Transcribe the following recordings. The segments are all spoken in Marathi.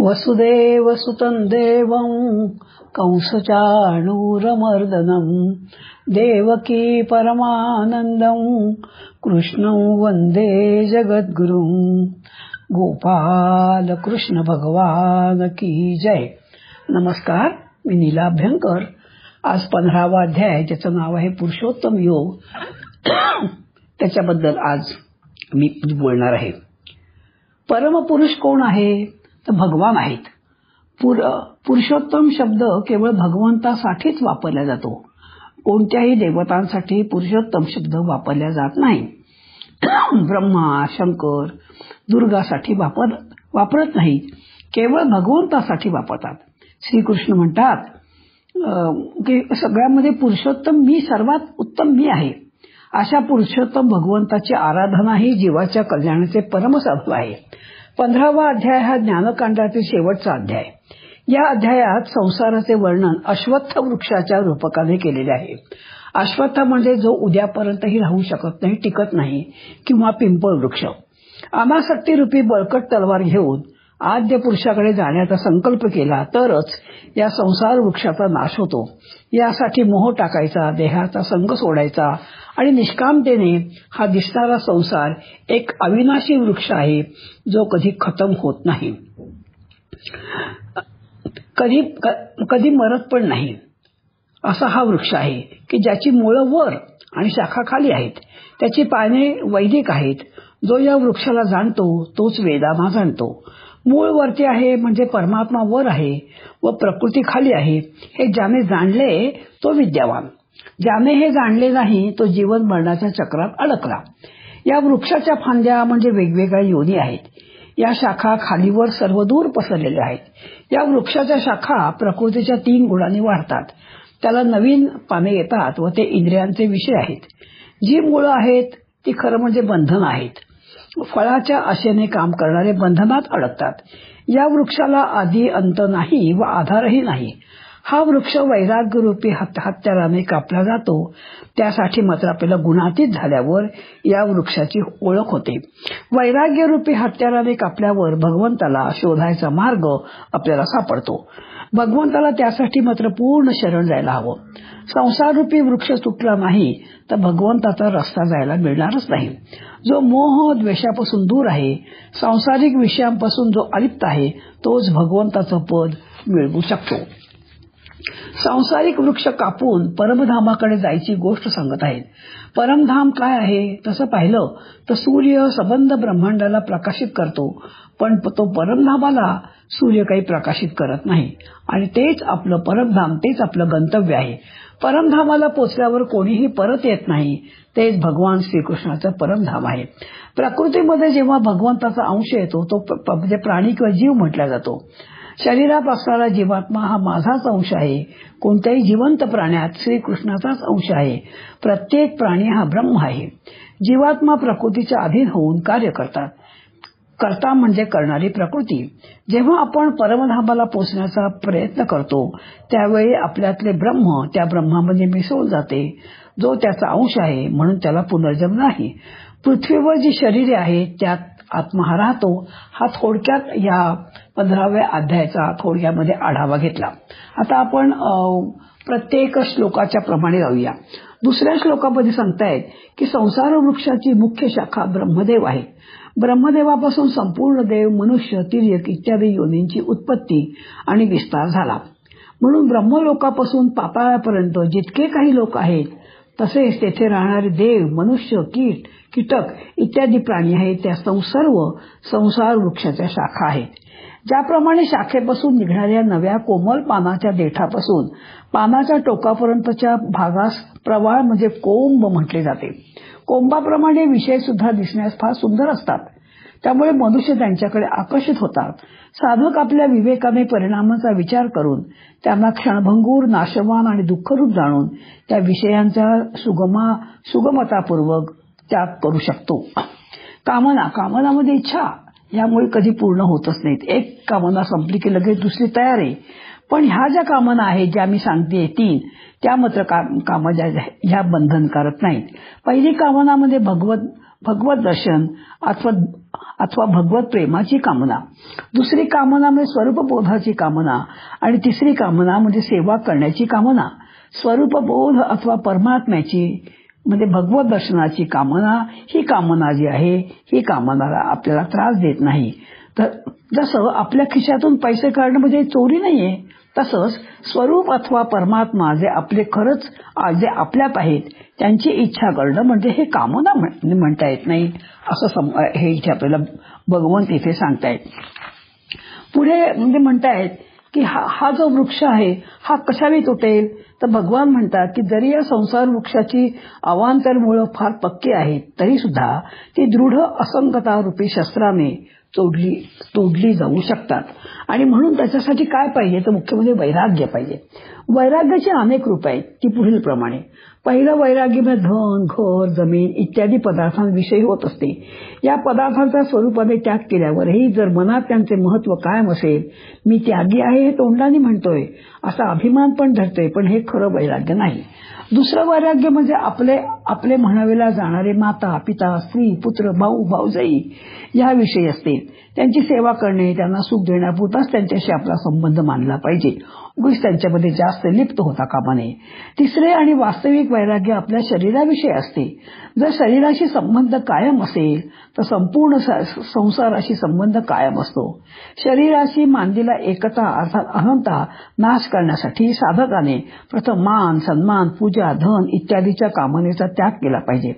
वसुदेवसुतं देवं कंसचाणूरमर्दनं देवकी परमानंदं कृष्णं वंदे जगद्गुरुं. गोपाल कृष्ण भगवान की जय. नमस्कार, मी नीला अभ्यंकर. आज 15वा अध्याय, ज्याचं नाव आहे पुरुषोत्तम योग, त्याच्याबद्दल आज मी बोलणार आहे. परमपुरुष कोण आहे? तर भगवान आहेत. पुरुषोत्तम शब्द केवळ भगवंतासाठीच वापरला जातो. कोणत्याही देवतांसाठी पुरुषोत्तम शब्द वापरला जात नाही. ब्रह्मा, शंकर, दुर्गासाठी वापरत नाहीत, केवळ भगवंतासाठी वापरतात. श्रीकृष्ण म्हणतात की सगळ्यामध्ये पुरुषोत्तम मी, सर्वात उत्तम मी आहे. अशा पुरुषोत्तम भगवंताची आराधना ही जीवाच्या कल्याणाचे परमसाधू आहे. 15वा अध्याय हा ज्ञानकांडातील शेवटचा अध्याय. या अध्यायात संसाराचे वर्णन अश्वत्थ वृक्षाच्या रूपकाने केलेले आहे. अश्वत्थ म्हणजे जो उद्यापर्यंतही राहू शकत नाही, टिकत नाही, किंवा पिंपळ वृक्ष. अनासक्ती रूपी बळकट तलवार घेऊन आद्य पुरुषाकडे जाण्याचा संकल्प केला तरच या संसार वृक्षाचा नाश होतो. यासाठी मोह टाकायचा, देहाचा संग सोडायचा आणि निष्कामतेने हा दिसणारा संसार एक अविनाशी वृक्ष आहे, जो कधी खतम होत नाही, कधी मरत पण नाही. असा हा वृक्ष आहे की ज्याची मुळं वर आणि शाखा खाली आहेत. त्याची पाने वैदिक आहेत. जो या वृक्षाला जाणतो तोच वेदांना जाणतो. मूळ वरती आहे म्हणजे परमात्मा वर आहे व प्रकृती खाली आहे. हे ज्याने जाणले तो विद्यावान. ज्याने हे जाणले नाही तो जीवन मरणाच्या चक्रात अडकला. या वृक्षाच्या फांद्या म्हणजे वेगवेगळ्या योनी आहेत. या शाखा खालीवर सर्वदूर पसरलेल्या आहेत. या वृक्षाच्या शाखा प्रकृतीच्या 3 गुणांनी वाढतात. त्याला नवीन पाने येतात व ते इंद्रियांचे विषय आहेत. जी मुळं आहेत ती खरं म्हणजे बंधन आहेत. फळाच्या आशेने काम करणारे बंधनात अडकतात. या वृक्षाला आधी अंत नाही व आधारही नाही. हा वृक्ष वैराग्यरूपी हत्याराने कापला जातो. त्यासाठी मात्र आपल्याला गुणातीत झाल्यावर या वृक्षाची ओळख होते. वैराग्यरूपी हत्याराने कापल्यावर भगवंताला शोधायचा मार्ग आपल्याला सापडतो. भगवंताला त्यासाठी मात्र पूर्ण शरण जायला हवं. संसाररूपी वृक्ष तुटला नाही तर भगवंताचा रस्ता जायला मिळणारच नाही. जो मोह द्वेषापासून दूर आहे, सांसारिक विषयांपासून जो अलिप्त आहे, तोच भगवंताचं पद मिळवू शकतो. सांसारिक वृक्ष कापून परमधामाकडे जायची गोष्ट सांगत आहेत. परमधाम काय आहे? तसं पाहिलं तर सूर्य सबंध ब्रह्मांडाला प्रकाशित करतो, पण तो परमधामाला सूर्य काही प्रकाशित करत नाही. आणि तेच आपलं परमधाम, तेच आपलं गंतव्य आहे. परमधामाला पोचल्यावर कोणीही परत येत नाही. तेच भगवान श्रीकृष्णाचं परमधाम आहे. प्रकृतीमध्ये जेव्हा भगवंताचा अंश येतो तो म्हणजे प्राणी किंवा जीव म्हटला जातो. शरीरात असणारा जीवात्मा हा माझाच अंश आहे. कोणत्याही जिवंत प्राण्यात श्रीकृष्णाचाच अंश आहे. प्रत्येक प्राणी हा ब्रह्म आहे. जीवात्मा प्रकृतीच्या अधीन होऊन कार्य करतात. कर्ता म्हणजे करणारी प्रकृती. जेव्हा आपण परमधामाला पोचण्याचा प्रयत्न करतो त्यावेळी आपल्यातले ब्रह्म त्या ब्रह्मामध्ये मिसळून जाते, जो त्याचा अंश आहे. म्हणून त्याला पुनर्जन्म नाही. पृथ्वीवर जी शरीरे आहेत त्यात आत्मा हा राहतो. हा थोडक्यात या 15व्या अध्यायाचा थोडक्यामध्ये आढावा घेतला. आता आपण प्रत्येक श्लोकाच्या प्रमाणे जाऊया. दुसऱ्या श्लोकामध्ये सांगतायत की संसार वृक्षाची मुख्य शाखा ब्रह्मदेव आहे. ब्रह्मदेवापासून संपूर्ण देव, मनुष्य, तिर्यक इत्यादी योनींची उत्पत्ती आणि विस्तार झाला. म्हणून ब्रह्मलोकापासून पाताळापर्यंत जितके काही लोक आहेत, तसेच तेथे राहणारे देव, मनुष्य, कीटक इत्यादी प्राणी आहेत, त्या सर्व संसार वृक्षाच्या शाखा आहेत. ज्याप्रमाणे शाखेपासून निघणाऱ्या नव्या कोमल पानाच्या देठापासून पानाच्या टोकापर्यंतच्या भागास प्रवाळ म्हणजे कोंब म्हटले जाते. कोंबाप्रमाणे विषय सुद्धा दिसण्यास फार सुंदर असतात. त्यामुळे मनुष्य त्यांच्याकडे आकर्षित होतात. साधक आपल्या विवेकाने परिणामाचा विचार करून त्यांना क्षणभंगूर, नाशवान आणि दुःखरूप जाणून त्या विषयांचा सुगमतापूर्वक त्याग करू शकतो. कामनामध्ये इच्छा यामुळे कधी पूर्ण होतच नाहीत. एक कामना संपली की लगेच दुसरी तयार आहे. पण ह्या ज्या कामना आहेत, ज्या मी सांगते 3, त्या मात्र ह्या बंधनकारक नाहीत. पहिली कामनामध्ये भगवत दर्शन अथवा भगवत प्रेमाची कामना, दुसरी कामना म्हणजे स्वरूपबोधाची कामना, आणि तिसरी कामना म्हणजे सेवा करण्याची कामना. स्वरूपबोध अथवा परमात्म्याची म्हणजे भगवत दर्शनाची कामना, ही कामना जी आहे ही कामनाला आपल्याला त्रास देत नाही. तर जसं आपल्या खिशातून पैसे काढणं म्हणजे चोरी नाहीये, तसंच स्वरूप अथवा परमात्मा जे आपले खरंच जे आपल्यात आहेत त्यांची इच्छा करणं म्हणजे हे कामना म्हणता येत नाही, असं हे इथे आपल्याला भगवंत इथे सांगतायत. पुढे म्हणजे म्हणतायत की हा जो वृक्ष आहे हा कशाने तुटेल, तर भगवान म्हणतात की जरी या संसार वृक्षाची अवांतर मुळं फार पक्की आहेत तरी सुद्धा ती दृढ असंगता रूपी शस्त्राने तोडली जाऊ शकतात. आणि म्हणून त्याच्यासाठी काय पाहिजे तर मुख्य म्हणजे वैराग्य पाहिजे. वैराग्याची अनेक रूप आहेत, ती पुढील प्रमाणे. पहिलं वैराग्य म्हणजे धन, घर, जमीन इत्यादी पदार्थांविषयी होत असते. या पदार्थांच्या स्वरूपाने त्याग केल्यावरही जर मनात त्यांचे महत्व कायम असेल, मी त्यागी आहे हे तोंडाने म्हणतोय असा अभिमान पण धरतोय, पण हे खरं वैराग्य नाही. दुसरं वैराग्य म्हणजे आपले म्हणावेला जाणारे माता, पिता, स्त्री, पुत्र, भाऊ, भाऊजाई याविषयी असते. त्यांची सेवा करणे, त्यांना सुख देण्यापुरताच त्यांच्याशी आपला संबंध मानला पाहिजे, उगीच त्यांच्यामध्ये जास्त लिप्त होता कामा नये. तिसरे आणि वास्तविक वैराग्य आपल्या शरीराविषयी असते. जर शरीराशी संबंध कायम असेल तर संपूर्ण संसाराशी संबंध कायम असतो. शरीराशी मानलेला एकता अर्थात अहंता नाश करण्यासाठी साधकाने प्रथम मान, सन्मान, पूजा, धन इत्यादीच्या कामनेचा त्याग केला पाहिजे.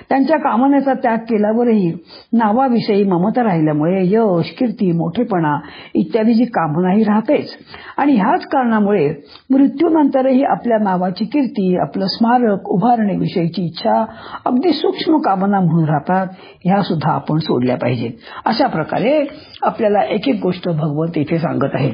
त्यांच्या कामनेचा त्याग केल्यावरही नावाविषयी ममता राहिल्यामुळे यश, कीर्ती, मोठेपणा इत्यादीची कामनाही राहतेच. आणि ह्याच कारणामुळे मृत्यूनंतरही आपल्या नावाची कीर्ती, आपलं स्मारक उभारण्याविषयीची इच्छा अगदी सूक्ष्म कामना म्हणून राहतात, ह्या सुद्धा आपण सोडल्या पाहिजेत. अशा प्रकारे आपल्याला एक एक गोष्ट भगवंत इथे सांगत आहेत.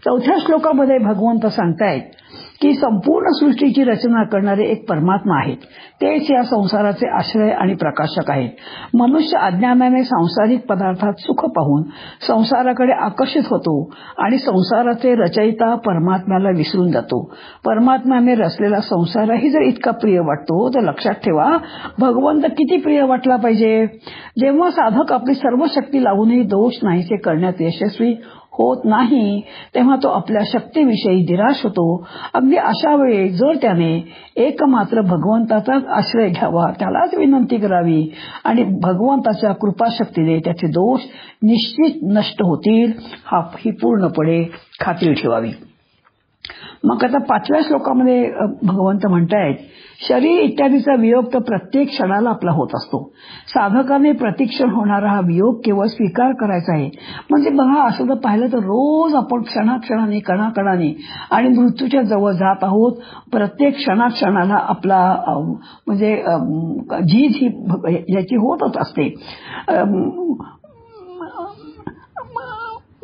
4थ्या श्लोकामध्ये भगवंत सांगतायत की संपूर्ण सृष्टीची रचना करणारे एक परमात्मा आहेत, तेच या संसाराचे आश्रय आणि प्रकाशक आहेत. मनुष्य अज्ञानाने सांसारिक पदार्थात सुख पाहून संसाराकडे आकर्षित होतो आणि संसाराचे रचयिता परमात्म्याला विसरून जातो. परमात्म्याने रचलेला संसारही जर इतका प्रिय वाटतो तर लक्षात ठेवा भगवंत किती प्रिय वाटला पाहिजे. जेव्हा साधक आपली सर्व शक्ती लावूनही दोष नाहीसे करण्यात यशस्वी होत नाही तेव्हा तो आपल्या शक्तीविषयी निराश होतो. अगदी अशा वेळी जर त्याने एकमात्र भगवंताचाच आश्रय घ्यावा, त्यालाच विनंती करावी आणि भगवंताच्या कृपाशक्तीने त्याचे दोष निश्चित नष्ट होतील, ही पूर्णपणे खात्री ठेवावी. मग आता 5व्या श्लोकामध्ये भगवंत म्हणतायत शरीर इत्यादीचा वियोग तर प्रत्येक क्षणाला आपला होत असतो. साधकाने प्रतिक्षण होणारा हा वियोग केवळ स्वीकार करायचा आहे. म्हणजे बघा असं जर पाहिलं तर रोज आपण क्षणाक्षणाने कणाकणाने आणि मृत्यूच्या जवळ जात आहोत. प्रत्येक क्षणाक्षणाला आपला म्हणजे झीज ही याची होतच असते.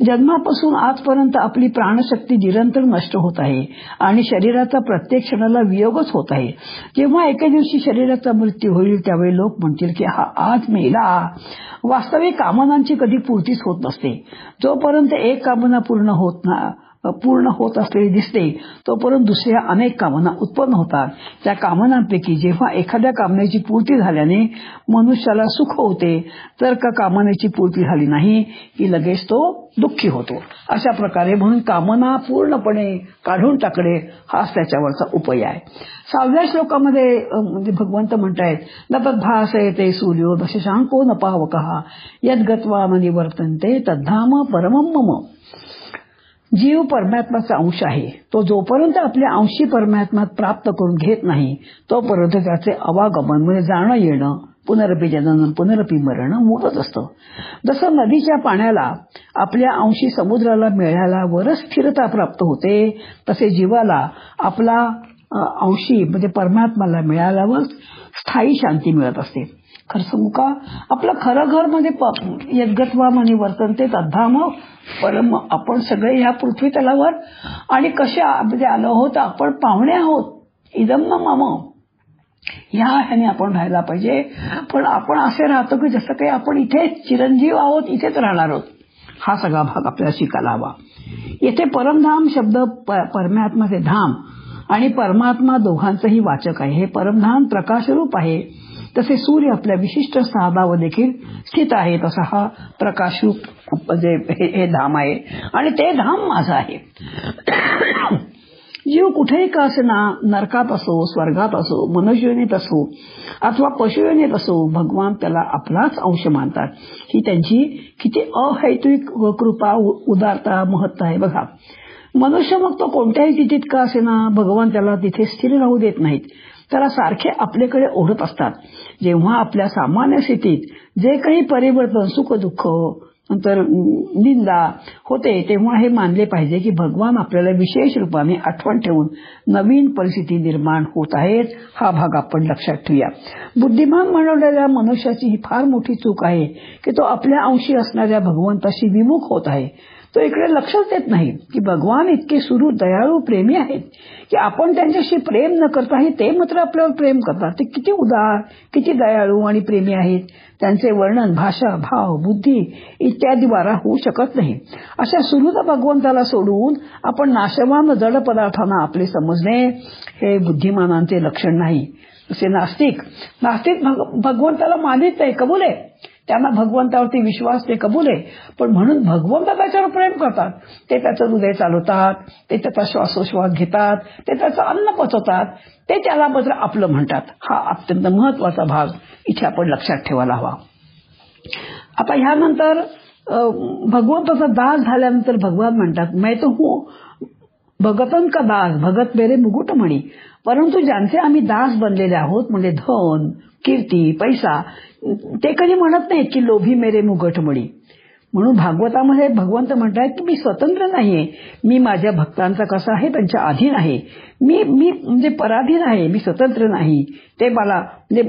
जन्मापासून आजपर्यंत आपली प्राणशक्ती निरंतर नष्ट होत आहे आणि शरीराचा प्रत्येक क्षणाला वियोगच होत आहे. जेव्हा एके दिवशी शरीराचा मृत्यू होईल त्यावेळी लोक म्हणतील की हा आज मेला. वास्तविक कामनांची कधी पूर्तीच होत नसते. जोपर्यंत एक कामना पूर्ण होत असलेली दिसते तोपर्यंत दुसऱ्या अनेक कामना उत्पन्न होतात. त्या कामनांपैकी जेव्हा एखाद्या कामनेची पूर्ती झाल्याने मनुष्याला सुख होते तर का कामनेची पूर्ती झाली नाही की लगेच तो दुःखी होतो. अशा प्रकारे म्हणून कामना पूर्णपणे काढून टाकणे हाच त्याच्यावरचा उपाय आहे. 6व्या श्लोकामध्ये म्हणजे भगवंत म्हणतायत नतद्भासयते सूर्यो दशशांको न पावकः यद्गत्वा न निवर्तन्ते तद्धाम परमं मम. जीव परमात्म्याचा अंश आहे. तो जोपर्यंत आपल्या अंशी परमात्म्यात प्राप्त करून घेत नाही तोपर्यंत त्याचे अवागमन म्हणजे जाणं येणं, पुनरपी जनन पुनरपी मरण होतच असतं. जसं नदीच्या पाण्याला आपल्या अंशी समुद्राला मिळाल्यावरच स्थिरता प्राप्त होते, तसे जीवाला आपला अंशी म्हणजे परमात्म्याला मिळाल्यावर स्थायी शांती मिळत असते. खरं का आपलं खरं घर म्हणजे यद्गत्वा मनी वर्तनते तद्धाम परम. आपण सगळे ह्या पृथ्वी तलावर आणि कसे म्हणजे आलो आहोत, आपण पाहुणे आहोत. इदम न मम ह्याने आपण राहायला पाहिजे. पण आपण असे राहतो की जसं काही आपण इथे चिरंजीव आहोत, इथेच राहणार आहोत. हा सगळा भाग आपल्याला शिकायला हवा. येथे परमधाम शब्द परमात्माचे धाम आणि परमात्मा दोघांचंही वाचक आहे. हे परमधाम प्रकाशरूप आहे. तसे सूर्य आपल्या विशिष्ट स्थानावर देखील स्थित आहे. तसा हा प्रकाशरूप म्हणजे हे धाम आहे आणि ते धाम माझं आहे. जीव कुठेही का असेना, नरकात असो, स्वर्गात असो, मनुष्ययोनीत असो अथवा पशुयोनीत असो, भगवान त्याला आपलाच अंश मानतात. ही त्यांची किती अहैतुक कृपा, उदारता, महत्ता आहे बघा. मनुष्य मग तो कोणत्याही स्थितीत का असेना, भगवान त्याला तिथे स्थिर राहू देत नाहीत. त्याला सारखे आपल्याकडे ओढत असतात. जेव्हा आपल्या सामान्य स्थितीत जे काही परिवर्तन, सुख दुःख, नंतर निंदा होते, तेव्हा हे मानले पाहिजे की भगवान आपल्याला विशेष रूपाने आठवण ठेवून नवीन परिस्थिती निर्माण होत आहेत. हा भाग आपण लक्षात ठेवूया. बुद्धिमान म्हणवलेल्या मनुष्याची ही फार मोठी चूक आहे की तो आपल्या अंशी असणाऱ्या भगवंताशी विमुख होत आहे. तो इकडे लक्षच देत नाही की भगवान इतके सुहृद, दयाळू, प्रेमी आहेत की आपण त्यांच्याशी प्रेम न करताही ते मात्र आपल्यावर प्रेम करतात. ते किती उदार, किती दयाळू आणि प्रेमी आहेत. त्यांचे वर्णन भाषा, भाव, बुद्धी इत्यादी द्वारा होऊ शकत नाही. अशा सुहृद भगवंताला सोडून आपण नाशवान जड पदार्थांना आपले समजणे हे बुद्धिमानांचे लक्षण नाही. जसे नास्तिक भगवंताला मानित नाही, कबूल आहे, त्यांना भगवंतावरती विश्वास ते कबूल आहे, पण म्हणून भगवंत त्याच्यावर प्रेम करतात. ते त्याचं हृदय चालवतात, ते त्याचा श्वासोश्वास घेतात, ते त्याचं अन्न पचवतात, ते त्याला मात्र आपलं म्हणतात. हा अत्यंत महत्वाचा भाग इथे आपण लक्षात ठेवायला हवा. आता ह्यानंतर भगवंताचा दास झाल्यानंतर भगवान म्हणतात, मैं तो हूँ भगतन का दास, भगत मेरे मुकुट म्हणी. परंतु ज्यांचे आम्ही दास बनलेले आहोत, म्हणजे धन, कीर्ती, पैसा, ते कधी म्हणत नाहीत की लोभी मेरे मुकुट म्हणी. म्हणून भागवतामध्ये भगवंत म्हणतात की मी स्वतंत्र नाहीये, मी माझ्या भक्तांचा कसा आहे त्यांच्या अधीन आहे, मी म्हणजे पराधीन आहे, मी स्वतंत्र नाही. ते मला म्हणजे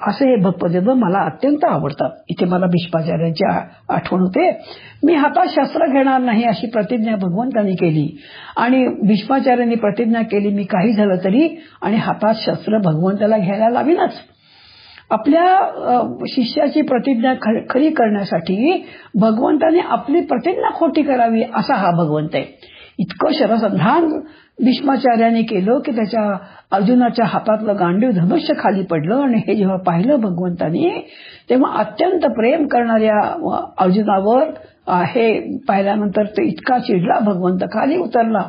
असे हे भक्तजन मला अत्यंत आवडतात. इथे मला भीष्माचार्यांची आठवण होते. मी हातात शस्त्र घेणार नाही अशी प्रतिज्ञा भगवंतांनी केली आणि भीष्माचार्यांनी प्रतिज्ञा केली, मी काही झालं तरी आणि हातात शस्त्र भगवंताला घ्यायला लावीनच. आपल्या शिष्याची प्रतिज्ञा खरी करण्यासाठी भगवंताने आपली प्रतिज्ञा खोटी करावी असा हा भगवंत आहे. इतकं शरसंधान भीष्माचार्याने केलं की त्याच्या अर्जुनाच्या हातातलं गांडीव धनुष्य खाली पडलं आणि हे जेव्हा पाहिलं भगवंताने, तेव्हा अत्यंत प्रेम करणाऱ्या अर्जुनावर हे पाहिल्यानंतर तो इतका चिडला, भगवंत खाली उतरला,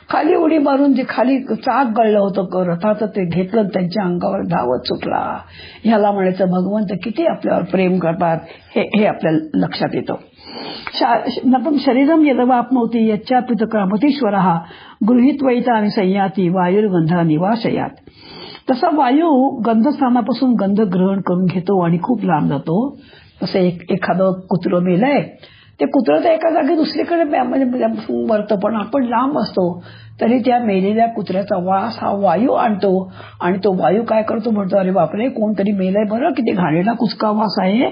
खाली उडी मारून जे खाली चाक गळलं होतं रथाचं ते घेतलं, त्यांच्या अंगावर धावत सुटला. ह्याला म्हणायचं भगवंत किती आपल्यावर प्रेम करतात हे आपल्याला लक्षात येतं. नपम शरीरम यदवाप्नोति यच्चापित क्रामतीश्वरः गृहीत्वैतानि संयाती वायुर्गंधा निवाशयात. तसा वायू गंधस्थानापासून गंध ग्रहण करून घेतो आणि खूप लांब जातो. तसं एखादं कुत्रं मेलंय, ते कुत्रं तर एका जागी दुसरीकडे म्हणजे मरतं, पण आपण लांब असतो तरी त्या मेलेल्या कुत्र्याचा वास हा वायू आणतो आणि तो वायू काय करतो, म्हणतो अरे बापरे कोणतरी मेलंय बरं, किती घाणेरडा कुचका वास आहे.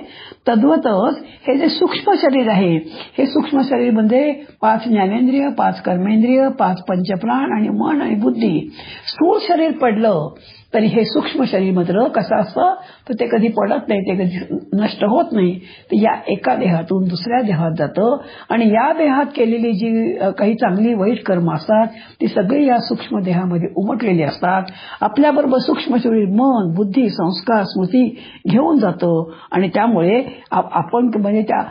तद्वतच हे जे सूक्ष्म शरीर आहे, हे सूक्ष्म शरीर म्हणजे 5 ज्ञानेंद्रिय, 5 कर्मेंद्रिय, 5 पंचप्राण आणि मन आणि बुद्धी. स्थूल शरीर पडलं तरी हे सूक्ष्म शरीर मात्र कसं असतं तर ते कधी पडत नाही, ते कधी नष्ट होत नाही. तर या एका देहातून दुसऱ्या देहात जातं आणि या देहात केलेली जी काही चांगली वाईट कर्म असतात ती सगळी या सूक्ष्म देहामध्ये उमटलेली असतात. आपल्याबरोबर सूक्ष्म शरीर मन, बुद्धी, संस्कार, स्मृती घेऊन जातं आणि त्यामुळे आपण म्हणजे त्या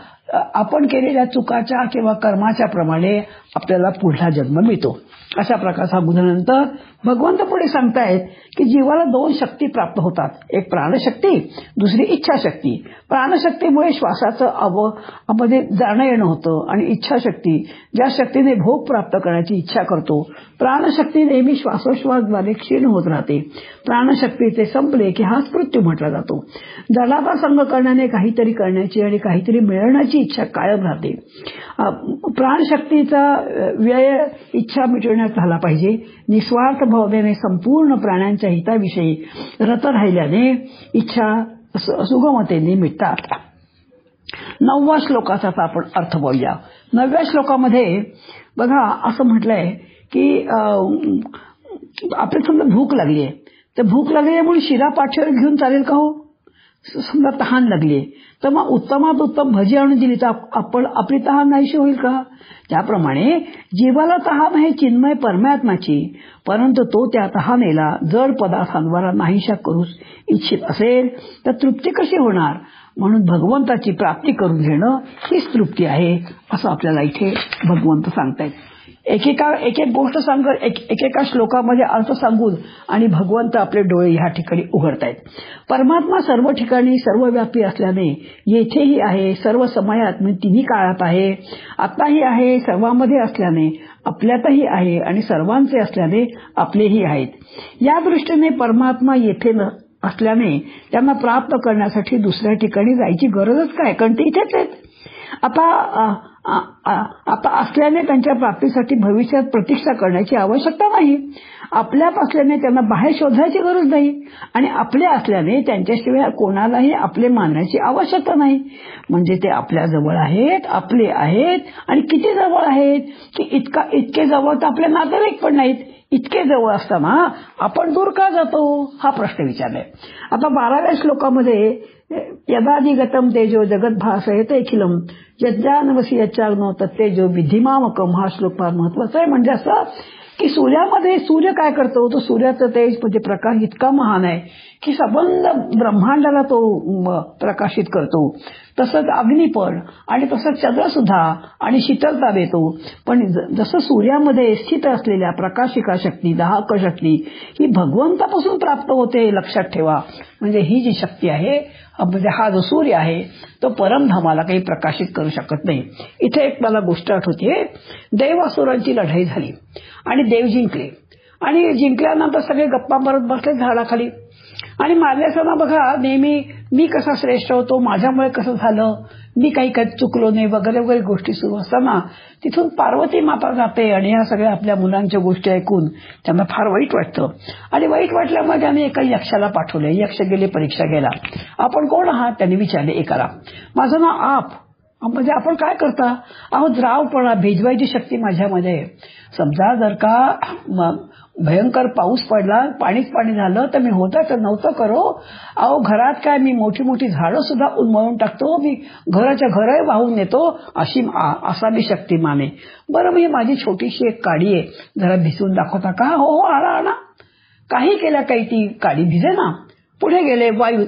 आपण केलेल्या चुकाच्या किंवा कर्माच्या प्रमाणे आपल्याला पुढला जन्म मिळतो. अशा प्रकारचा बुद्धनंतर भगवंत पुढे सांगतायत की जीवाला 2 शक्ती प्राप्त होतात, एक प्राणशक्ती, दुसरी इच्छाशक्ती. प्राणशक्तीमुळे श्वासाचं मध्ये जाणं येणं होतं आणि इच्छाशक्ती ज्या शक्तीने भोग प्राप्त करण्याची इच्छा करतो. प्राणशक्ती नेहमी श्वासोश्वासाद्वारे क्षीण होत राहते. प्राणशक्तीचे संपले की हाच मृत्यू म्हटला जातो. जडाचा संग करण्याने काहीतरी करण्याची आणि काहीतरी मिळवण्याची इच्छा कायम राहते. प्राणशक्तीचा व्यय इच्छा मिटवण्यात झाला पाहिजे. निस्वार्थ भावनेने संपूर्ण प्राण्यांच्या हिताविषयी रत राहिल्याने इच्छा सुगमतेने मिटतात. 9व्या श्लोकाचा आपण अर्थ बघूया. 9व्या श्लोकामध्ये बघा असं म्हटलंय की आपल्याला समजा भूक लागली आहे, तर भूक लागल्यामुळे शिरा पाठीवर घेऊन चालेल का हो? समजा तहान लागली तर मग उत्तमात उत्तम भजी आणून दिली तर आपण आपली तहान नाहीशी होईल का? त्याप्रमाणे जीवाला तहान आहे चिन्मय परमात्म्याची, परंतु तो त्या तहानेला जड पदार्थांद्वारा नाहीशा करू इच्छित असेल तर तृप्ती कशी होणार? म्हणून भगवंताची प्राप्ती करून घेणं हीच तृप्ती आहे असं आपल्याला इथे भगवंत सांगतायत. एक एक गोष्ट सांगत एकेका श्लोकामध्ये अर्थ सांगून आणि भगवंत आपले डोळे ह्या ठिकाणी उघडतायत. परमात्मा सर्व ठिकाणी सर्वव्यापी असल्याने येथेही आहे, सर्व समयात म्हणजे तिन्ही काळात आहे, आताही आहे, सर्वांमध्ये असल्याने आपल्यातही आहे आणि सर्वांचे असल्याने आपलेही आहेत. या दृष्टीने परमात्मा येथे असल्याने त्यांना प्राप्त करण्यासाठी दुसऱ्या ठिकाणी जायची गरजच काय, कारण ते इथेच आहेत. आता असल्याने त्यांच्या प्राप्तीसाठी भविष्यात प्रतीक्षा करण्याची आवश्यकता नाही. आपल्यात असल्याने त्यांना बाहेर शोधायची गरज नाही आणि आपले असल्याने त्यांच्याशिवाय कोणालाही आपले मानण्याची आवश्यकता नाही. म्हणजे ते आपल्या जवळ आहेत, आपले आहेत आणि किती जवळ आहेत की इतके जवळ तर आपले नातेवाईक पण नाहीत. इतके जवळ असताना आपण दूर का जातो हा प्रश्न विचारलाय. आता 12व्या श्लोकामध्ये यदाधिगतम तेजो जगद्भासयते अखिलम यज्ञानवसी यच्चाग्नो तत्तेजो विधिमामकम हा श्लोक फार महत्वाचा आहे. म्हणजे असं की सूर्यामध्ये सूर्य काय करतो, तो सूर्याचं तेज म्हणजे प्रकाश इतका महान आहे की संबंध ब्रह्मांडाला तो प्रकाशित करतो. तसंच अग्नी पण आणि तसंच चंद्र सुद्धा आणि शीतलता देतो. पण जसं सूर्यामध्ये स्थित असलेल्या प्रकाशिका शक्ती दाहक शक्ती ही भगवंतापासून प्राप्त होते लक्षात ठेवा. म्हणजे ही जी शक्ती आहे म्हणजे हा जो सूर्य आहे तो परमधामाला काही प्रकाशित करू शकत नाही. इथे एक मला गोष्ट आठवते. देवासुरांची लढाई झाली आणि देव जिंकले आणि जिंकल्यानंतर सगळे गप्पा मारत बसले झाडाखाली आणि मारल्यासना बघा नेहमी मी कसा श्रेष्ठ होतो, माझ्यामुळे कसं झालं, मी काही चुकलो नाही वगैरे वगैरे गोष्टी सुरू असताना तिथून पार्वती माता जाते आणि ह्या सगळ्या आपल्या मुलांच्या गोष्टी ऐकून त्यांना फार वाईट वाटतं आणि वाईट वाटल्यामुळे त्याने एका यक्षाला पाठवले. यक्ष गेले परीक्षा घ्यायला. आपण कोण आहात त्यांनी विचारले एकाला. माझं नाव आप. म्हणजे आपण काय करता? अहो द्रावपणा भिजवायची शक्ती माझ्यामध्ये. समजा जर का भयंकर पाऊस पडला पाणीच पाणी झालं तर मी होतं तर नव्हतं करो. अहो घरात काय मी मोठी मोठी झाडं सुद्धा उन्मळून टाकतो, मी घराच्या घरही वाहून नेतो, असा मी शक्तिमान आहे. बरं मी माझी छोटीशी एक काडी आहे, जरा भिजवून दाखवता का? हो आणा. काही केल्या काही ती काडी भिजे ना. पुढे गेले वायू.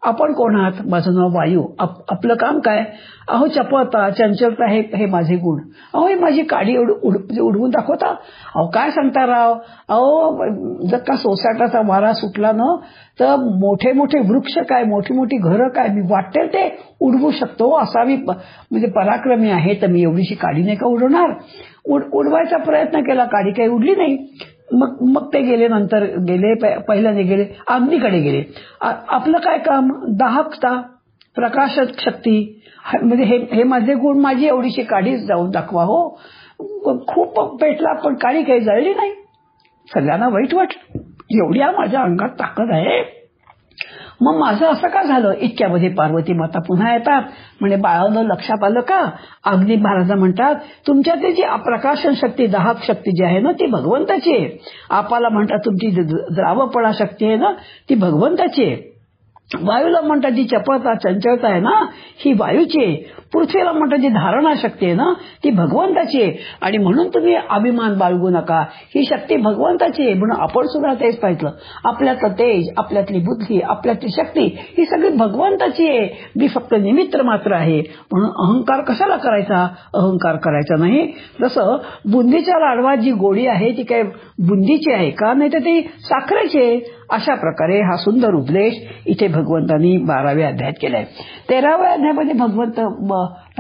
आपण कोण आहात? माझं नाव वायू. आपलं काम काय? अहो चपळता चंचलता हे माझे गुण. अहो ही माझी काडी उडवून दाखवता. अहो काय सांगता राव. अहो जर का सोसायटाचा वारा सुटला ना तर मोठे मोठे वृक्ष काय, मोठी मोठी घरं काय, मी वाटेल ते उडवू शकतो. असा मी म्हणजे पराक्रमी आहे. तर मी एवढीशी काडी नाही का उडवणार? उडवायचा प्रयत्न केला, काडी काही उडली नाही. मग ते गेले. नंतर गेले पहिल्याने गेले अग्नीकडे गेले. आपलं काय काम? दाहकता प्रकाशक शक्ती म्हणजे हे माझे गुण, माझी एवढीशी काडी जाऊन दाखवा. हो खूप पेटला पण काडी काही जळली नाही. सगळ्यांना वाईट वाटलं, एवढी माझ्या अंगात ताकद आहे. मग माझं असं का झालं? इतक्यामध्ये पार्वती माता पुन्हा येतात. म्हणजे बाळानं लक्षात आलं का? अग्नी महाराज म्हणतात तुमच्यातली जी प्रकाशन शक्ती दाहक शक्ती जी आहे ना ती भगवंताची आहे. आपल्याला म्हणतात तुमची द्रावपणा शक्ती आहे ना ती भगवंताची आहे. वायूला म्हणतात जी चपळता चंचलता आहे ना ही वायूची आहे. पृथ्वीला म्हणतात जी धारणा शक्ती आहे ना ती भगवंताची आहे. आणि म्हणून तुम्ही अभिमान बाळगू नका, ही शक्ती भगवंताची आहे. म्हणून आपण सुद्धा तेच पाहिलं. आपल्यातलं तेज, आपल्यातली बुद्धी, आपल्यातली शक्ती ही सगळी भगवंताची आहे. मी फक्त निमित्त मात्र आहे. म्हणून अहंकार कशाला करायचा? अहंकार करायचा नाही. जसं बुंदीच्या लाडवात जी गोडी आहे ती काय बुंदीची आहे का? नाही तर ती साखरेची आहे. अशा प्रकारे हा सुंदर उपदेश इथे भगवंतांनी 12व्या अध्यायात केलाय. 13व्या अध्यायामध्ये भगवंत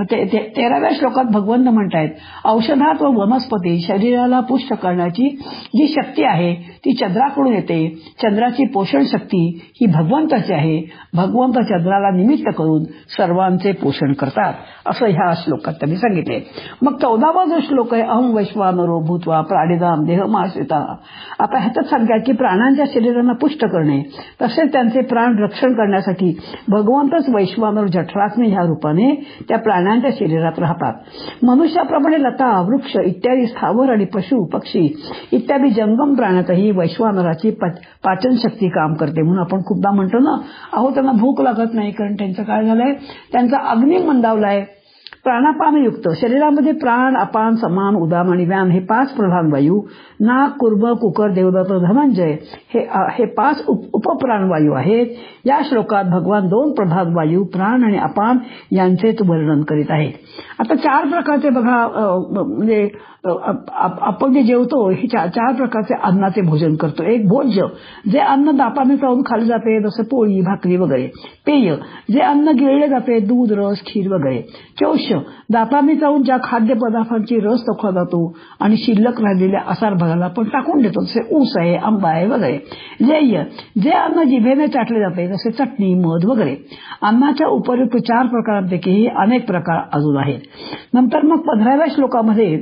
13व्या श्लोकात भगवंत म्हणतायत औषधात व वनस्पती शरीराला पुष्ट करण्याची जी शक्ती आहे ती चंद्राकडून येते. चंद्राची पोषण शक्ती ही भगवंताची आहे. भगवंत चंद्राला निमित्त करून सर्वांचे पोषण करतात असं ह्या श्लोकात त्यांनी सांगितले. मग 14वा जो श्लोक आहे अहं वैश्वानरो भूत्वा प्राणिदाम देहमाश्रिता. आता ह्याच्यात सांगतात की प्राण्यांच्या शरीरांना पुष्ट करणे तसेच त्यांचे प्राण रक्षण करण्यासाठी भगवंतच वैश्वानर जठराग्नी ह्या रूपाने त्या प्राण्यांना प्राण्यांच्या शरीरात राहतात. मनुष्याप्रमाणे लता, वृक्ष इत्यादी स्थावर आणि पशु पक्षी इत्यादी जंगम प्राण्यातही वैश्वानराची पाचन शक्ती काम करते. म्हणून आपण खूपदा म्हणतो ना, अहो त्यांना भूक लागत नाही, कारण त्यांचं काय झालंय, त्यांचा अग्नी मंदावलाय. प्राणापानयुक्त शरीरामध्ये प्राण, अपान, समान, उदान आणि व्यान हे 5 प्रधान वायू, नाक, कुर्ब, कुकर, देवदत्त, धनंजय हे 5 उपप्राणवायू आहेत. या श्लोकात भगवान 2 प्रधान वायू प्राण आणि अपान यांचेच वर्णन करीत आहेत. आता 4 प्रकारचे बघा, म्हणजे आपण जे जेवतो हे 4 प्रकारचे अन्नाचे भोजन करतो. एक भोज्य, जे अन्न दाताने चावून खाल्ले जाते, जसं पोळी, भाकरी वगैरे. पेय, जे अन्न गिळले जाते, दूध, रस, खीर वगैरे. चौष्य, दाताने चावून ज्या खाद्य पदार्थांची रस चोखला जातो आणि शिल्लक राहिलेल्या आसार भागाला आपण टाकून देतो, जसे ऊस आहे, आंबा आहे वगैरे. लेह्य, जे अन्न जिभेने चाटले जाते, जसे चटणी, मध वगैरे. अन्नाच्या उपयुक्त 4 प्रकारांपैकी अनेक प्रकार अजून आहेत. नंतर मग 15व्या श्लोकामध्ये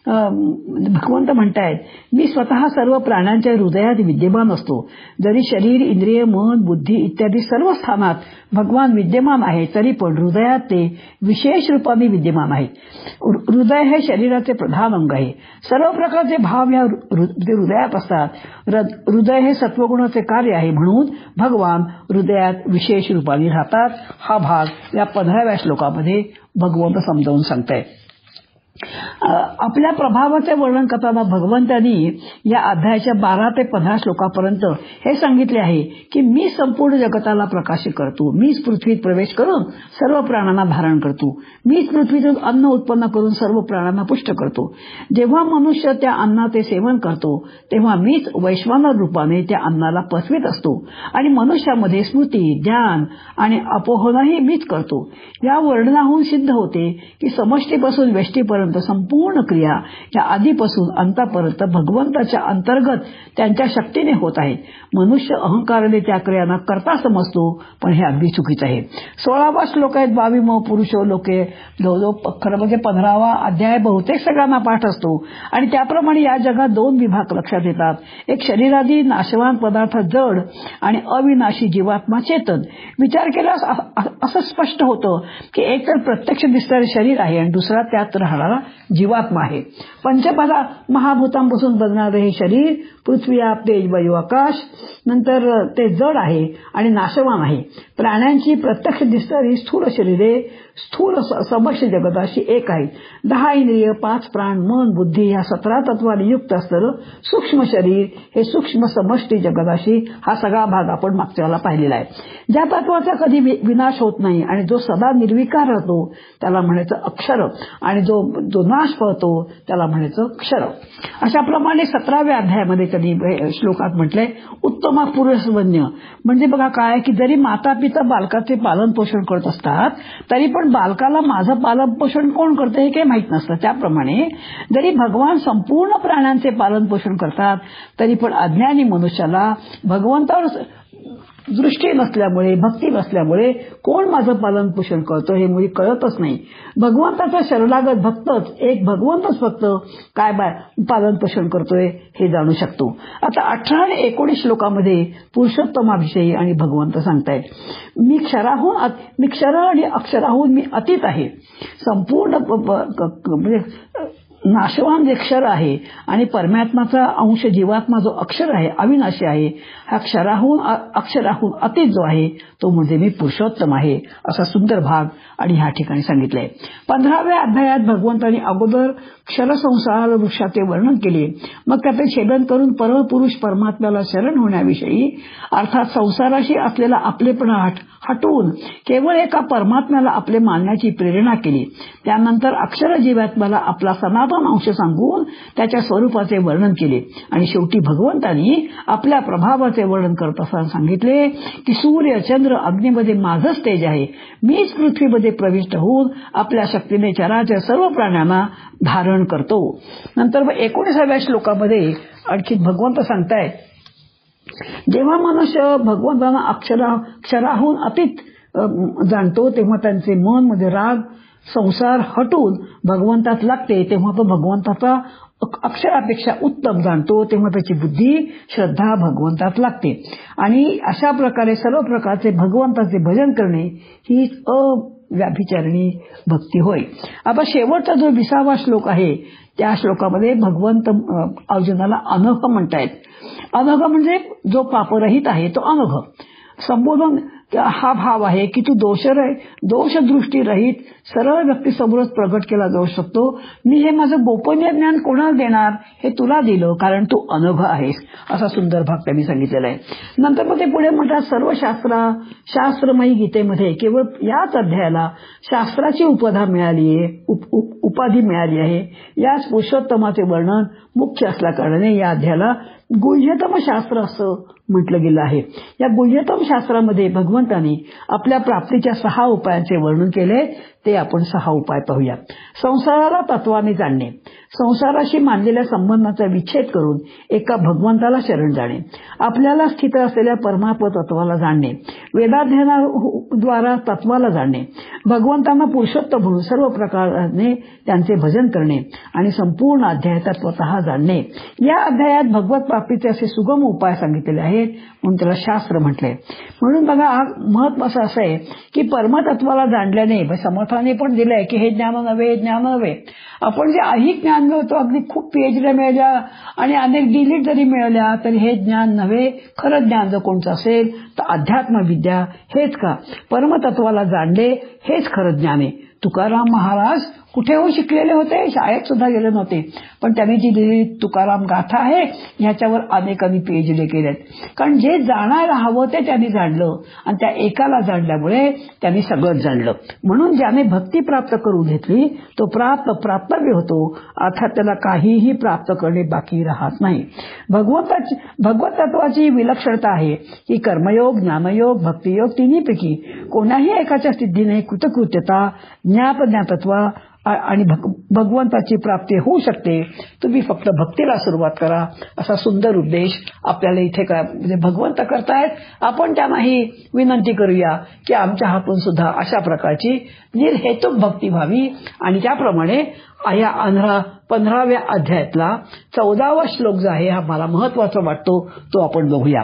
भगवंत म्हणतायत, मी स्वतः सर्व प्राण्यांच्या हृदयात विद्यमान असतो. जरी शरीर, इंद्रिय, मन, बुद्धी इत्यादी सर्व स्थानात भगवान विद्यमान आहे, तरी पण हृदयात ते विशेष रूपाने विद्यमान आहेत. हृदय हे शरीराचे प्रधान अंग आहे. सर्व प्रकारचे भाव या हृदयात असतात. हृदय हे सत्वगुणाचे कार्य आहे, म्हणून भगवान हृदयात विशेष रूपाने राहतात. हा भाग या 15व्या श्लोकामध्ये भगवंत समजावून सांगतायत. आपल्या प्रभावाचे वर्णन करताना भगवंतांनी या अध्यायाच्या 12 ते 15 श्लोकापर्यंत हे सांगितले आहे की मी संपूर्ण जगताला प्रकाशित करतो. मीच पृथ्वीत प्रवेश करून सर्व प्राण्यांना धारण करतो. मीच पृथ्वीतून अन्न उत्पन्न करून सर्व प्राण्यांना पुष्ट करतो. जेव्हा मनुष्य त्या अन्नाचे सेवन करतो तेव्हा मीच वैश्वानर रूपाने त्या अन्नाला पचवीत असतो आणि मनुष्यामध्ये स्मृती, ध्यान आणि अपोहनही मीच करतो. या वर्णनाहून सिद्ध होते की समष्टीपासून व्यष्टीपर्यंत संपूर्ण क्रिया या आधीपासून अंतापर्यंत भगवंताच्या अंतर्गत त्यांच्या शक्तीने होत आहेत. मनुष्य अहंकाराने त्या क्रियांना करता समजतो, पण हे अगदी चुकीचे आहे. 16वा श्लोक आहे 22 पुरुषो लोके. खरं म्हणजे 15वा अध्याय बहुतेक सगळ्यांना पाठ असतो आणि त्याप्रमाणे या जगात 2 विभाग लक्षात येतात. एक शरीरादी नाशवान पदार्थ जड आणि अविनाशी जीवात्मा चेतन. विचार केल्यास असं स्पष्ट होतं की एक तर प्रत्यक्ष दिसणारे शरीर आहे आणि दुसरा त्यात राहणारा जीवात्मा आहे. महाभूतांपासून बनणारे हे शरीर पृथ्वी, आप, तेज, वायू, आकाश, नंतर ते जड आहे आणि नाशवान आहे. प्राण्यांची प्रत्यक्ष दिसणारी स्थूल शरीरे स्थूल समष्टी जगताशी एक आहेत. 10 इंद्रिय, 5 प्राण, मन, बुद्धी या 17 तत्वांनी युक्त असलेलं सूक्ष्म शरीर हे सूक्ष्म समष्टी जगताशी हा सगळा भाग आपण मागच्या वेळेला पाहिलेला आहे. ज्या तत्वाचा कधी विनाश होत नाही आणि जो सदा निर्विकार राहतो त्याला म्हणायचं अक्षर आणि जो नाश पावतो त्याला म्हणायचं क्षर. अशाप्रमाणे 17व्या अध्यायामध्ये त्यांनी श्लोकात म्हटलंय उत्तम पुरुष वन्य. म्हणजे बघा काय की जरी माता पिता बालकाचे पालन पोषण करत असतात तरी पण बालकाला माझं पालन पोषण कोण करतं हे काही माहित नसतं. त्याप्रमाणे जरी भगवान संपूर्ण प्राण्यांचे पालन पोषण करतात तरी पण अज्ञानी मनुष्याला भगवंतावर दृष्टी नसल्यामुळे, भक्ती नसल्यामुळे कोण माझं पालन पोषण करतो हे मुळी कळतच नाही. भगवंताचा शरणागत भक्तच एक भगवंतच फक्त काय पालन पोषण करतोय हे जाणू शकतो. आता 18 आणि 19 श्लोकामध्ये पुरुषोत्तमाविषयी आणि भगवंत सांगतायत, मी क्षर आणि अक्षराहून मी अतीत आहे. संपूर्ण म्हणजे नाशवान जे क्षर आहे आणि परमात्माचा अंश जीवात्मा जो अक्षर आहे, अविनाशी आहे, हा अक्षराहून अतीत जो आहे तो म्हणजे मी पुरुषोत्तम आहे. असा सुंदर भाग आणि ह्या ठिकाणी सांगितलंय. 15व्या अध्यायात भगवंतांनी अगोदर क्षरसंसार वृक्षाचे वर्णन केले, मग त्याचे छेदन करून परमपुरुष परमात्म्याला शरण होण्याविषयी अर्थात संसाराशी असलेला आपलेपणा हटवून केवळ एका परमात्म्याला आपले मानण्याची प्रेरणा केली. त्यानंतर अक्षर जीवात्म्याला आपला सनातन अंश सांगून त्याच्या स्वरूपाचे वर्णन केले आणि शेवटी भगवंतांनी आपल्या प्रभावाचे वर्णन करत असताना सांगितले की सूर्य, चंद्र, अग्नीमध्ये माझंच तेज आहे. मीच पृथ्वीमध्ये प्रविष्ट होऊन आपल्या शक्तीने चराचर सर्व प्राण्यांना धारण करतो. नंतर 19व्या श्लोकामध्ये आणखी भगवंत सांगतायत, जेव्हा मनुष्य भगवंतांना क्षराहून अतीत जाणतो तेव्हा त्यांचे मन मध्ये राग संसार हटून भगवंतात लागते, तेव्हा तो भगवंताचा अक्षरापेक्षा उत्तम जाणतो, तेव्हा त्याची बुद्धी श्रद्धा भगवंतात लागते. आणि अशा प्रकारे सर्व प्रकारचे भगवंताचे भजन करणे ही व्याभिचारिणी भक्ती होय. आता शेवटचा जो 20वा श्लोक आहे त्या श्लोकामध्ये भगवंत अर्जुनाला अनघ म्हणतायत. अनघ म्हणजे जो पापरहित आहे तो अनघ. संबोधन हा भाव आहे की तू दोषदृष्टी रहित सरळ व्यक्तीसमोरच प्रगट केला जाऊ शकतो. मी हे माझं गोपनीय ज्ञान कोणाला देणार, हे तुला दिलं कारण तू अनघ आहेस, असा सुंदर भाग त्यांनी सांगितलेला आहे. नंतर मग ते पुढे म्हणतात सर्व शास्त्रमयी गीतेमध्ये केवळ याच अध्यायाला शास्त्राची उपाधी मिळाली आहे. याच पुरुषोत्तमाचे वर्णन मुख्य असल्या कारणाने या अध्यायाला गुह्यतम शास्त्र असं म्हटलं गेलं आहे. या गुह्यतम शास्त्रामध्ये भगवंतांनी आपल्या प्राप्तीच्या 6 उपायांचे वर्णन केले. ते आपण 6 उपाय पाहूया. संसाराला तत्वाने जाणणे, संसाराशी मानलेल्या संबंधाचा विच्छेद करून एका भगवंताला शरण जाणे, आपल्याला स्थित असलेल्या परमात्म तत्वाला जाणणे, वेदाध्ययनाद्वारा तत्वाला जाणणे, भगवंतांना पुरुषोत्तम म्हणून सर्व प्रकाराने त्यांचे भजन करणे आणि संपूर्ण अध्यायात स्वतः जाणणे. या अध्यायात भगवत प्राप्तीचे असे सुगम उपाय सांगितलेले आहेत म्हणून त्याला शास्त्र म्हटले. म्हणून बघा महत्वाचं असं आहे की परमतत्वाला जाणल्याने समर्थाने पण दिलंय की हे ज्ञान नव्हे. आपण जे अधिक ज्ञान मिळवतो, अगदी खूप पीएचडी मिळाल्या आणि अनेक डिलीट जरी मिळवल्या तरी हे ज्ञान नव्हे. खरं ज्ञान जर कोणतं असेल तर अध्यात्मविद्या हेच का परमतत्वाला जाणले हेच खरं ज्ञान आहे. तुकाराम महाराज कुठे शिकलेले होते, शाळेत सुद्धा गेले नव्हते, पण त्यांनी जी दिलेली तुकाराम गाथा आहे ह्याच्यावर अनेकांनी पीएचडी केलेत. कारण जे जाणायला हवं ते त्यांनी जाणलं आणि त्या एकाला जाणल्यामुळे त्यांनी सगळंच जाणलं. म्हणून ज्याने भक्ती प्राप्त करून घेतली तो प्राप्तव्य होतो, अर्थात त्याला काहीही प्राप्त करणे बाकी राहत नाही. भगवत तत्वाची विलक्षणता आहे की कर्मयोग, ज्ञानयोग, भक्तियोग तिन्हीपैकी कोणाही एकाच्या सिद्धीने कृतकृत्यता, ज्ञातत्व आणि भगवंताची प्राप्ती होऊ शकते. तुम्ही फक्त भक्तीला सुरुवात करा, असा सुंदर उद्देश आपल्याला इथे म्हणजे भगवंत करतायत. आपण त्यांनाही विनंती करूया की आमच्या हातून सुद्धा अशा प्रकारची निर्हेतुक भक्ती व्हावी. आणि त्याप्रमाणे या 15व्या अध्यायातला 14वा श्लोक जो आहे हा मला महत्वाचा वाटतो, तो आपण बघूया.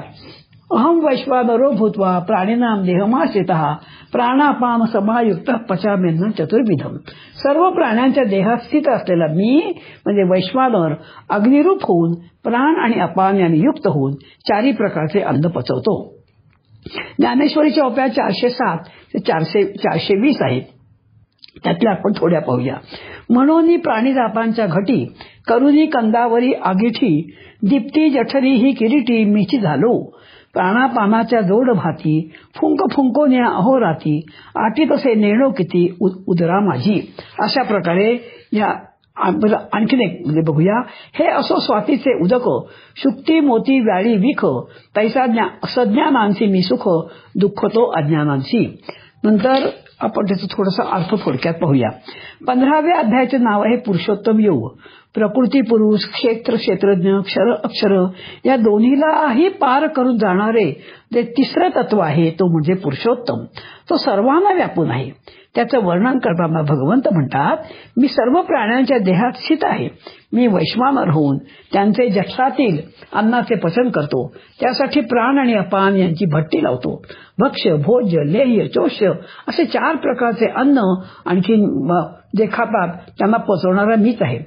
अहम वैश्वानरो भूत्वा प्राणिनाम देहमाश्रितः प्राणापान समायुक्त पचाम्यन्न चतुर्विधम. सर्व प्राण्यांच्या देहात स्थित असलेला मी म्हणजे वैश्वानर अग्निरूप होऊन प्राण आणि अपान यांनी युक्त होऊन 4 प्रकारचे अन्न पचवतो. ज्ञानेश्वरीच्या ओप्या 407 ते 420 आहेत. त्यातल्या आपण थोड्या पाहूया. म्हणून प्राणीजापांच्या घटी करुणी कंदावरी आगिठी दीप्ती जठरी ही किरीटी मीची झालो. प्राणापानाच्या जोड भाती फुंक फुंकोन्या अहोराती आटी तसे नेणो किती उदरा माझी. अशा प्रकारे या आणखीन एक म्हणजे बघूया. हे असो स्वातीचे उदक शुक्ती मोती व्याळी विख तैसा सज्ञानांची मी सुख दुःख तो अज्ञानांची. नंतर आपण त्याचा थोडासा अर्थ थोडक्यात पाहूया. 15व्या अध्यायाचे नाव आहे पुरुषोत्तम योग. प्रकृती पुरुष, क्षेत्रज्ञ, क्षर अक्षर या दोन्हीलाही पार करून जाणारे जे 3रं तत्व आहे तो म्हणजे पुरुषोत्तम. तो सर्वांना व्यापून आहे. त्याचं वर्णन करताना भगवंत म्हणतात, मी सर्व प्राण्यांच्या देहात स्थित आहे. मी वैश्वानर होऊन त्यांचे जठरातील अन्नाचे पचन करतो. त्यासाठी प्राण आणि अपान यांची भट्टी लावतो. भक्ष्य, भोज्य, लेह्य, चोष्य असे 4 प्रकारचे अन्न आणखी जे खातात त्यांना पचवणारा मीच आहे.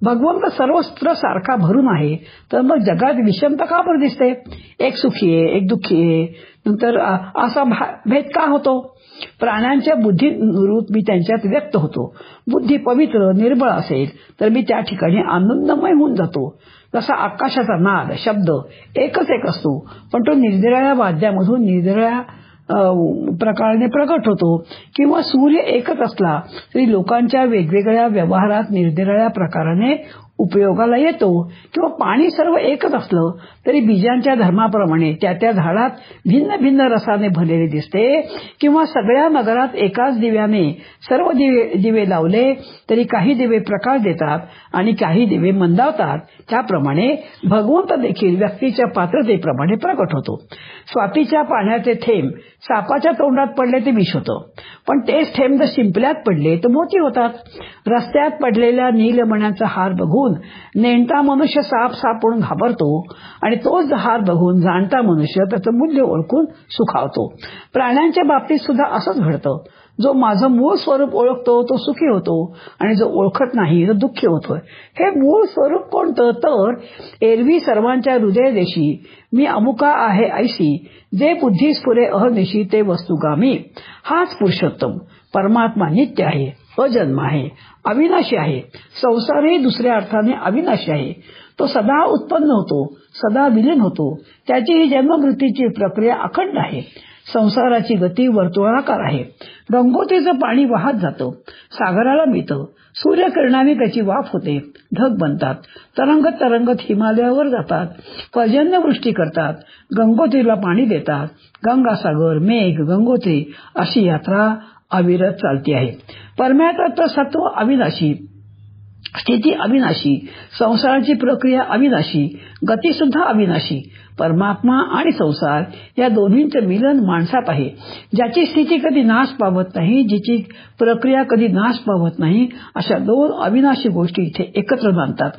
भगवंत सर्वत्र सारखा भरून आहे, तर मग जगात विषमता का बरं दिसते? एक सुखी आहे, एक दुःखी आहे. नंतर असा भेद का होतो? प्राण्यांच्या बुद्धीनुरूप मी त्यांच्यात व्यक्त होतो. बुद्धी पवित्र निर्मळ असेल तर मी त्या ठिकाणी आनंदमय होऊन जातो. जसा आकाशाचा नाद शब्द एकच एक असतो, पण तो निरनिराळ्या वाद्यामधून निरनिराळ्या प्रकाराने प्रकट होतो. किंवा सूर्य एकच असला तरी लोकांच्या वेगवेगळ्या व्यवहारात निरनिराळ्या प्रकाराने उपयोगाला येतो. किंवा पाणी सर्व एकच असलं तरी बीजांच्या धर्माप्रमाणे त्या झाडात भिन्न भिन्न रसाने भरलेले दिसते. किंवा सगळ्या नगरात एकाच दिव्याने सर्व दिवे लावले तरी काही दिवे प्रकाश देतात आणि काही दिवे मंदावतात. त्याप्रमाणे भगवंत देखील व्यक्तीच्या पात्रतेप्रमाणे प्रकट होतो. स्वातीच्या पाण्याचे थेंब सापाच्या तोंडात पडले ते विष होतं, पण तेच थेंब जर शिंपल्यात पडले तर मोती होतात. रस्त्यात पडलेल्या नीलमण्याचा हार बघून नेणता मनुष्य साप म्हणून घाबरतो आणि तोच हार बघून जाणता मनुष्य त्याचं मूल्य ओळखून सुखावतो. प्राण्यांच्या बाबतीत सुद्धा असंच घडतं. जो माझं मूळ स्वरूप ओळखतो तो सुखी होतो आणि जो ओळखत नाही तो दुःखी होतोय. हे मूळ स्वरूप कोणतं? तर एरवी सर्वांच्या हृदयदेशी मी अमुका आहे ऐशी, जे बुद्धी स्फुरे अहनिशी ते वस्तुगामी. हाच पुरुषोत्तम परमात्मा नित्य आहे, अजन्म आहे, अविनाशी आहे. संसारही दुसऱ्या अर्थाने अविनाशी आहे. तो सदा उत्पन्न होतो, सदा विलीन होतो. त्याची ही जन्ममृत्यूची प्रक्रिया अखंड आहे. संसाराची गती वर्तुळाकार आहे. गंगोत्रीचं पाणी वाहत जातं, सागराला मिळतं, सूर्यकिरणाने त्याची वाफ होते, ढग बनतात, तरंगत तरंगत हिमालयावर जातात, पर्जन्यवृष्टी करतात, गंगोत्रीला पाणी देतात. गंगासागर, मेघ, गंगोत्री अशी यात्रा अविरत चालती आहे. परमात्म्याचं सत्व अविनाशी, स्थिती अविनाशी, संसाराची प्रक्रिया अविनाशी, गती सुद्धा अविनाशी. परमात्मा आणि संसार या दोन्हींचं मिलन माणसात आहे. ज्याची स्थिती कधी नाश पावत नाही, जिची प्रक्रिया कधी नाश पावत नाही, अशा दोन अविनाशी गोष्टी इथे एकत्र बांधतात.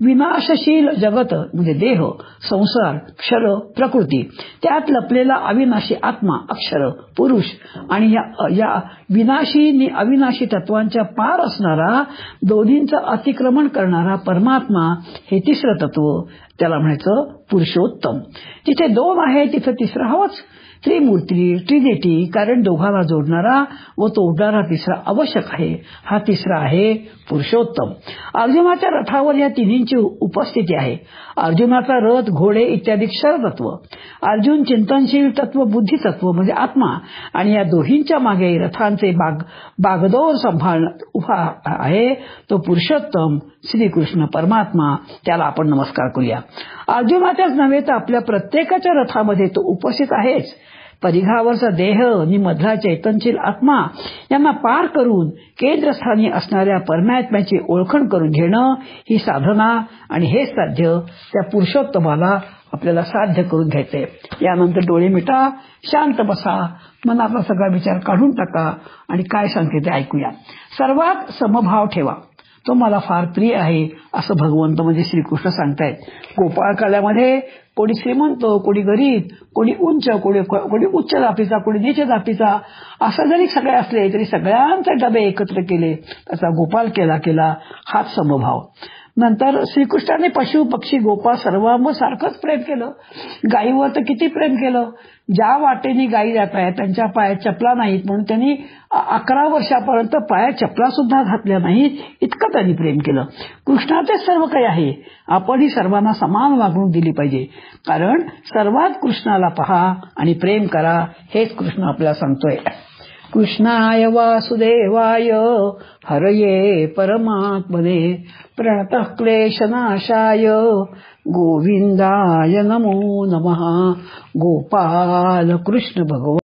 विनाशशील जगत म्हणजे देह, संसार, क्षर, प्रकृती, त्यात लपलेला अविनाशी आत्मा, अक्षर, पुरुष आणि या विनाशी अविनाशी तत्वांच्या पार असणारा, दोन्हींचं अतिक्रमण करणारा परमात्मा हे तिसरं तत्व, त्याला म्हणायचं पुरुषोत्तम. जिथे दोन आहे तिथे तिसरा हवाच. त्रिमूर्ती, ट्रिनिटी, कारण दोघांना जोडणारा व तोडणारा तिसरा आवश्यक आहे. हा तिसरा आहे पुरुषोत्तम. अर्जुनाच्या रथावर या तिन्हींची उपस्थिती आहे. अर्जुनाचा रथ, घोडे इत्यादी क्षरतत्व, अर्जुन चिंतनशील तत्व, बुद्धितत्व म्हणजे आत्मा, आणि या दोहींच्या मागे रथांचे बागदोर सांभाळत उभा आहे तो पुरुषोत्तम श्रीकृष्ण परमात्मा. त्याला आपण नमस्कार करूया. अर्जुनाच्याच नव्हे तर आपल्या प्रत्येकाच्या रथामध्ये तो उपस्थित आहेच. परिघावरचा देह आणि मधला चैतन्यशील आत्मा यांना पार करून केंद्रस्थानी असणाऱ्या परमात्म्याची ओळखण करून घेणं ही साधना, आणि हे साध्य त्या पुरुषोत्तमाला आपल्याला साध्य करून घ्यायचंय. यानंतर डोळे मिटा, शांत बसा, मनातला सगळा विचार काढून टाका आणि काय सांगते ते ऐकूया. सर्वात समभाव ठेवा, तो मला फार प्रिय आहे असं भगवंत म्हणजे श्रीकृष्ण सांगतायत. गोपाळकाल्यामध्ये कोणी श्रीमंत, कोणी गरीब, कोणी उंच, कोणी उच्च जातीचा, कोणी नीच जातीचा, असं जरी सगळे असले तरी सगळ्यांचे डबे एकत्र केले, त्याचा गोपाल केला हाच समभाव. नंतर श्रीकृष्णाने पशु पक्षी गोपाळ सर्वांवर सारखंच प्रेम केलं. गायीवर तर किती प्रेम केलं. ज्या वाटेने गायी जात आहेत त्यांच्या पायात चपला नाहीत म्हणून त्यांनी 11 वर्षापर्यंत पायात चपला सुद्धा घातल्या नाहीत, इतकं त्यांनी प्रेम केलं. कृष्णाचेच सर्व काही आहे. आपण ही सर्वांना समान वागणूक दिली पाहिजे, कारण सर्वात कृष्णाला पहा आणि प्रेम करा, हेच कृष्ण आपल्याला सांगतोय. कृष्णाय वासुदेवाय हरये परमात्मने प्रणतः क्लेशनाशाय गोविंदाय नमो नमः. गोपाल कृष्ण भगवान.